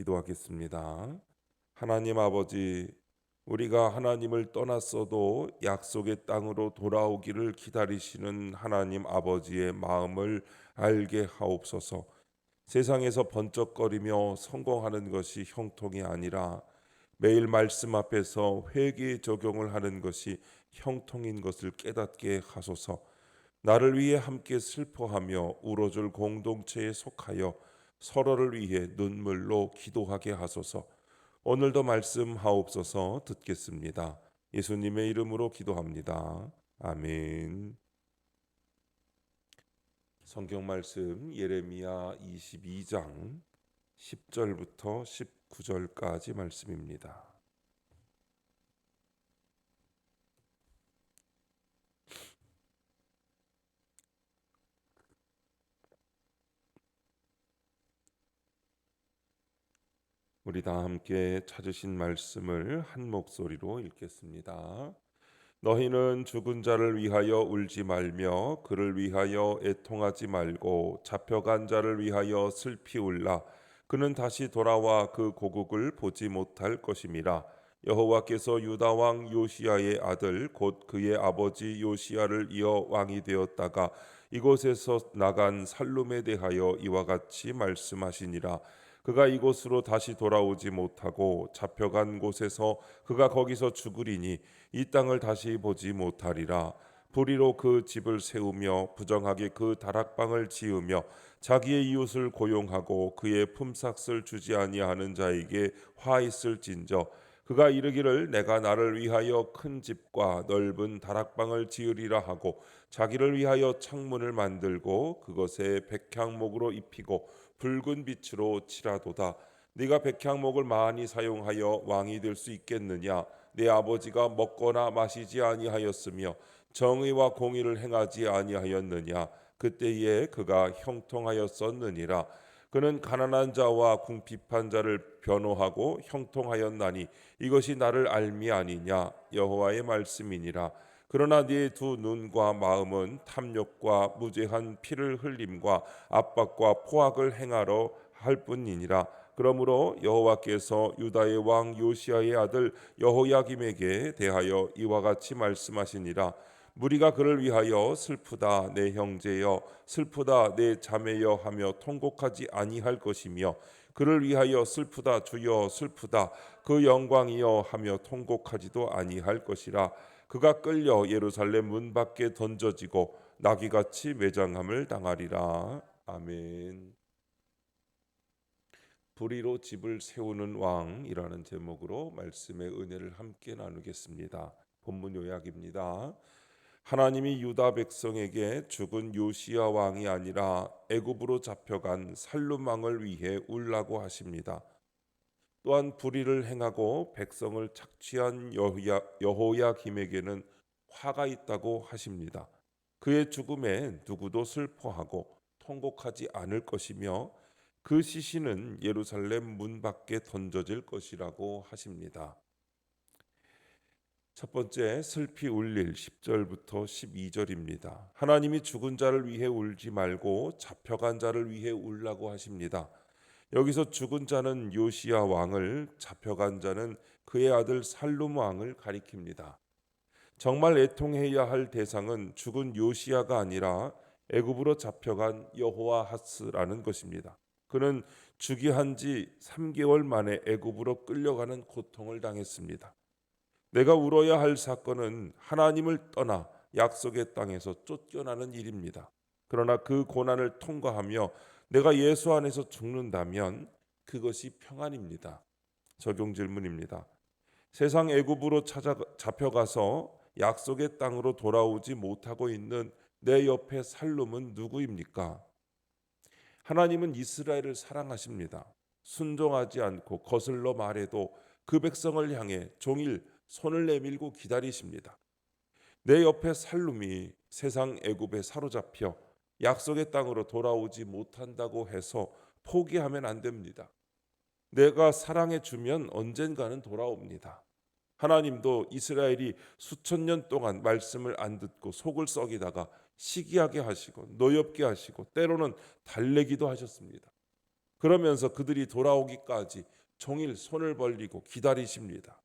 기도하겠습니다. 하나님 아버지, 우리가 하나님을 떠났어도 약속의 땅으로 돌아오기를 기다리시는 하나님 아버지의 마음을 알게 하옵소서. 세상에서 번쩍거리며 성공하는 것이 형통이 아니라 매일 말씀 앞에서 회개의 적용을 하는 것이 형통인 것을 깨닫게 하소서. 나를 위해 함께 슬퍼하며 울어줄 공동체에 속하여 서로를 위해 눈물로 기도하게 하소서. 오늘도 말씀하옵소서. 듣겠습니다. 예수님의 이름으로 기도합니다. 아멘. 성경 말씀 예레미야 22장 10절부터 19절까지 말씀입니다. 우리 다 함께 찾으신 말씀을 한 목소리로 읽겠습니다. 너희는 죽은 자를 위하여 울지 말며 그를 위하여 애통하지 말고 잡혀간 자를 위하여 슬피 울라. 그는 다시 돌아와 그 고국을 보지 못할 것임이라. 여호와께서 유다 왕 요시야의 아들 곧 그의 아버지 요시야를 이어 왕이 되었다가 이곳에서 나간 살룸에 대하여 이와 같이 말씀하시니라. 그가 이곳으로 다시 돌아오지 못하고 잡혀간 곳에서 그가 거기서 죽으리니 이 땅을 다시 보지 못하리라. 불의로 그 집을 세우며 부정하게 그 다락방을 지으며 자기의 이웃을 고용하고 그의 품삯을 주지 아니하는 자에게 화 있을진저. 그가 이르기를 내가 나를 위하여 큰 집과 넓은 다락방을 지으리라 하고 자기를 위하여 창문을 만들고 그것에 백향목으로 입히고 붉은 빛으로 칠하도다. 네가 백향목을 많이 사용하여 왕이 될 수 있겠느냐? 내 아버지가 먹거나 마시지 아니하였으며 정의와 공의를 행하지 아니하였느냐? 그때에 그가 형통하였었느니라. 그는 가난한 자와 궁핍한 자를 변호하고 형통하였나니 이것이 나를 알미 아니냐? 여호와의 말씀이니라. 그러나 네 두 눈과 마음은 탐욕과 무죄한 피를 흘림과 압박과 포악을 행하러 할 뿐이니라. 그러므로 여호와께서 유다의 왕 요시야의 아들 여호야김에게 대하여 이와 같이 말씀하시니라. 무리가 그를 위하여 슬프다 내 형제여, 슬프다 내 자매여 하며 통곡하지 아니할 것이며 그를 위하여 슬프다 주여 슬프다 그 영광이여 하며 통곡하지도 아니할 것이라. 그가 끌려 예루살렘 문 밖에 던져지고 나귀같이 매장함을 당하리라. 아멘. 불의로 집을 세우는 왕이라는 제목으로 말씀의 은혜를 함께 나누겠습니다. 본문 요약입니다. 하나님이 유다 백성에게 죽은 요시야 왕이 아니라 애굽으로 잡혀간 살룸 왕을 위해 울라고 하십니다. 또한 불의를 행하고 백성을 착취한 여호야김에게는 화가 있다고 하십니다. 그의 죽음에 누구도 슬퍼하고 통곡하지 않을 것이며 그 시신은 예루살렘 문 밖에 던져질 것이라고 하십니다. 첫 번째, 슬피 울릴 10절부터 12절입니다. 하나님이 죽은 자를 위해 울지 말고 잡혀간 자를 위해 울라고 하십니다. 여기서 죽은 자는 요시야 왕을, 잡혀간 자는 그의 아들 살룸 왕을 가리킵니다. 정말 애통해야 할 대상은 죽은 요시야가 아니라 애굽으로 잡혀간 여호아하스라는 것입니다. 그는 주기한 지 3개월 만에 애굽으로 끌려가는 고통을 당했습니다. 내가 울어야 할 사건은 하나님을 떠나 약속의 땅에서 쫓겨나는 일입니다. 그러나 그 고난을 통과하며 내가 예수 안에서 죽는다면 그것이 평안입니다. 적용 질문입니다. 세상 애굽으로 잡혀가서 약속의 땅으로 돌아오지 못하고 있는 내 옆에 살룸은 누구입니까? 하나님은 이스라엘을 사랑하십니다. 순종하지 않고 거슬러 말해도 그 백성을 향해 종일 손을 내밀고 기다리십니다. 내 옆에 살룸이 세상 애굽에 사로잡혀 약속의 땅으로 돌아오지 못한다고 해서 포기하면 안 됩니다. 내가 사랑해 주면 언젠가는 돌아옵니다. 하나님도 이스라엘이 수천 년 동안 말씀을 안 듣고 속을 썩이다가 시기하게 하시고 노엽게 하시고 때로는 달래기도 하셨습니다. 그러면서 그들이 돌아오기까지 종일 손을 벌리고 기다리십니다.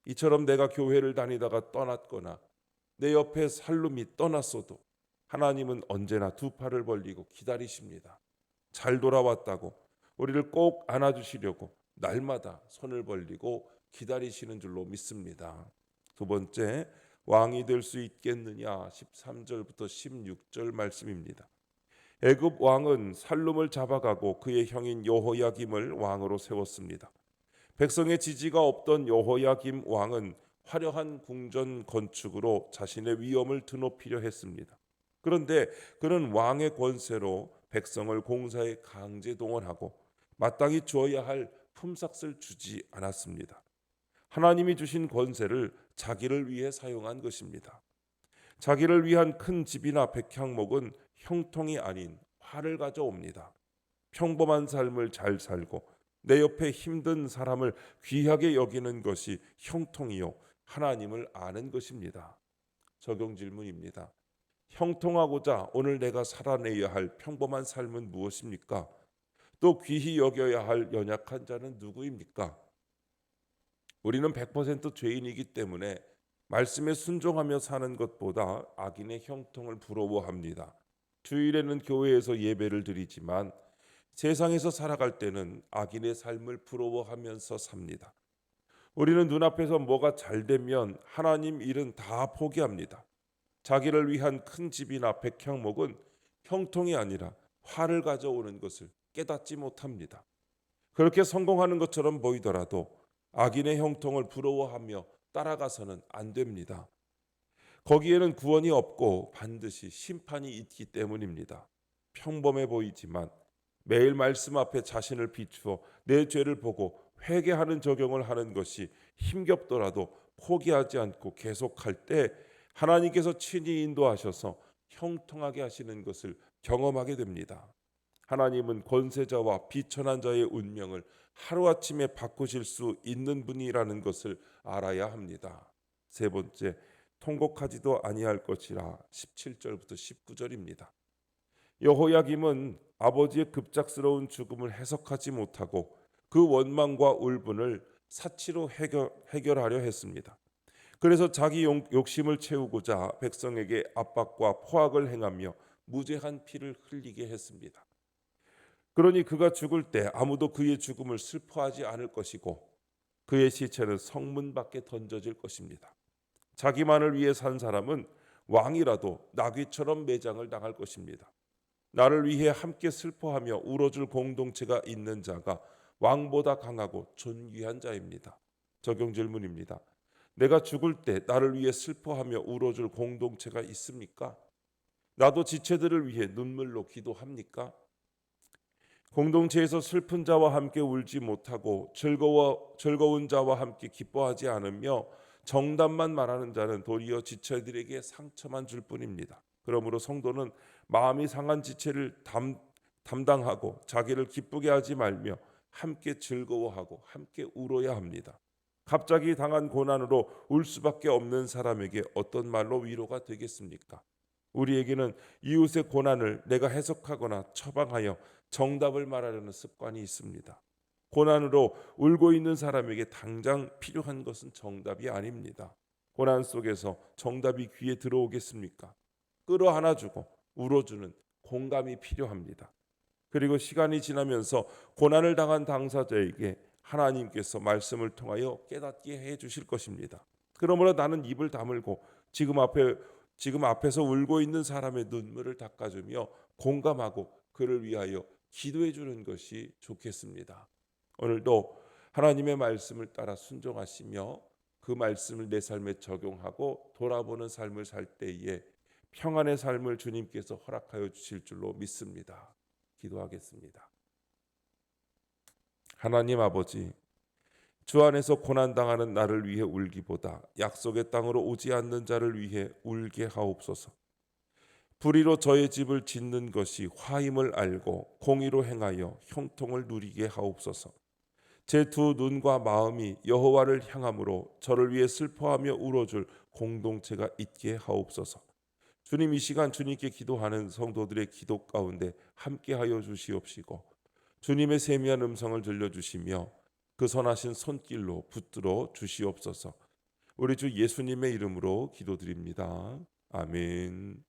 이처럼 내가 교회를 다니다가 떠났거나 내 옆에 살룸이 떠났어도 하나님은 언제나 두 팔을 벌리고 기다리십니다. 잘 돌아왔다고 우리를 꼭 안아주시려고 날마다 손을 벌리고 기다리시는 줄로 믿습니다. 두 번째, 왕이 될 수 있겠느냐 13절부터 16절 말씀입니다. 애굽 왕은 살룸을 잡아가고 그의 형인 여호야김을 왕으로 세웠습니다. 백성의 지지가 없던 여호야김 왕은 화려한 궁전 건축으로 자신의 위엄을 드높이려 했습니다. 그런데 그는 왕의 권세로 백성을 공사에 강제 동원하고 마땅히 주어야 할 품삯을 주지 않았습니다. 하나님이 주신 권세를 자기를 위해 사용한 것입니다. 자기를 위한 큰 집이나 백향목은 형통이 아닌 화를 가져옵니다. 평범한 삶을 잘 살고 내 옆에 힘든 사람을 귀하게 여기는 것이 형통이요 하나님을 아는 것입니다. 적용 질문입니다. 형통하고자 오늘 내가 살아내야 할 평범한 삶은 무엇입니까? 또 귀히 여겨야 할 연약한 자는 누구입니까? 우리는 100% 죄인이기 때문에 말씀에 순종하며 사는 것보다 악인의 형통을 부러워합니다. 주일에는 교회에서 예배를 드리지만 세상에서 살아갈 때는 악인의 삶을 부러워하면서 삽니다. 우리는 눈앞에서 뭐가 잘 되면 하나님 일은 다 포기합니다. 자기를 위한 큰 집이나 백향목은 형통이 아니라 화를 가져오는 것을 깨닫지 못합니다. 그렇게 성공하는 것처럼 보이더라도 악인의 형통을 부러워하며 따라가서는 안 됩니다. 거기에는 구원이 없고 반드시 심판이 있기 때문입니다. 평범해 보이지만 매일 말씀 앞에 자신을 비추어 내 죄를 보고 회개하는 적용을 하는 것이 힘겹더라도 포기하지 않고 계속할 때 하나님께서 친히 인도하셔서 형통하게 하시는 것을 경험하게 됩니다. 하나님은 권세자와 비천한 자의 운명을 하루아침에 바꾸실 수 있는 분이라는 것을 알아야 합니다. 세 번째, 통곡하지도 아니할 것이라 17절부터 19절입니다. 여호야김은 아버지의 급작스러운 죽음을 해석하지 못하고 그 원망과 울분을 사치로 해결하려 했습니다. 그래서 자기 욕심을 채우고자 백성에게 압박과 포악을 행하며 무죄한 피를 흘리게 했습니다. 그러니 그가 죽을 때 아무도 그의 죽음을 슬퍼하지 않을 것이고 그의 시체는 성문 밖에 던져질 것입니다. 자기만을 위해 산 사람은 왕이라도 나귀처럼 매장을 당할 것입니다. 나를 위해 함께 슬퍼하며 울어줄 공동체가 있는 자가 왕보다 강하고 존귀한 자입니다. 적용 질문입니다. 내가 죽을 때 나를 위해 슬퍼하며 울어줄 공동체가 있습니까? 나도 지체들을 위해 눈물로 기도합니까? 공동체에서 슬픈 자와 함께 울지 못하고 즐거운 자와 함께 기뻐하지 않으며 정답만 말하는 자는 도리어 지체들에게 상처만 줄 뿐입니다. 그러므로 성도는 마음이 상한 지체를 담당하고 자기를 기쁘게 하지 말며 함께 즐거워하고 함께 울어야 합니다. 갑자기 당한 고난으로 울 수밖에 없는 사람에게 어떤 말로 위로가 되겠습니까? 우리에게는 이웃의 고난을 내가 해석하거나 처방하여 정답을 말하려는 습관이 있습니다. 고난으로 울고 있는 사람에게 당장 필요한 것은 정답이 아닙니다. 고난 속에서 정답이 귀에 들어오겠습니까? 끌어안아주고 울어주는 공감이 필요합니다. 그리고 시간이 지나면서 고난을 당한 당사자에게 하나님께서 말씀을 통하여 깨닫게 해 주실 것입니다. 그러므로 나는 입을 다물고 지금 앞에서 울고 있는 사람의 눈물을 닦아주며 공감하고 그를 위하여 기도해 주는 것이 좋겠습니다. 오늘도 하나님의 말씀을 따라 순종하시며 그 말씀을 내 삶에 적용하고 돌아보는 삶을 살 때에 평안의 삶을 주님께서 허락하여 주실 줄로 믿습니다. 기도하겠습니다. 하나님 아버지, 주 안에서 고난당하는 나를 위해 울기보다 약속의 땅으로 오지 않는 자를 위해 울게 하옵소서. 불의로 저의 집을 짓는 것이 화임을 알고 공의로 행하여 형통을 누리게 하옵소서. 제 두 눈과 마음이 여호와를 향함으로 저를 위해 슬퍼하며 울어줄 공동체가 있게 하옵소서. 주님, 이 시간 주님께 기도하는 성도들의 기도 가운데 함께하여 주시옵시고 주님의 세미한 음성을 들려주시며 그 선하신 손길로 붙들어 주시옵소서. 우리 주 예수님의 이름으로 기도드립니다. 아멘.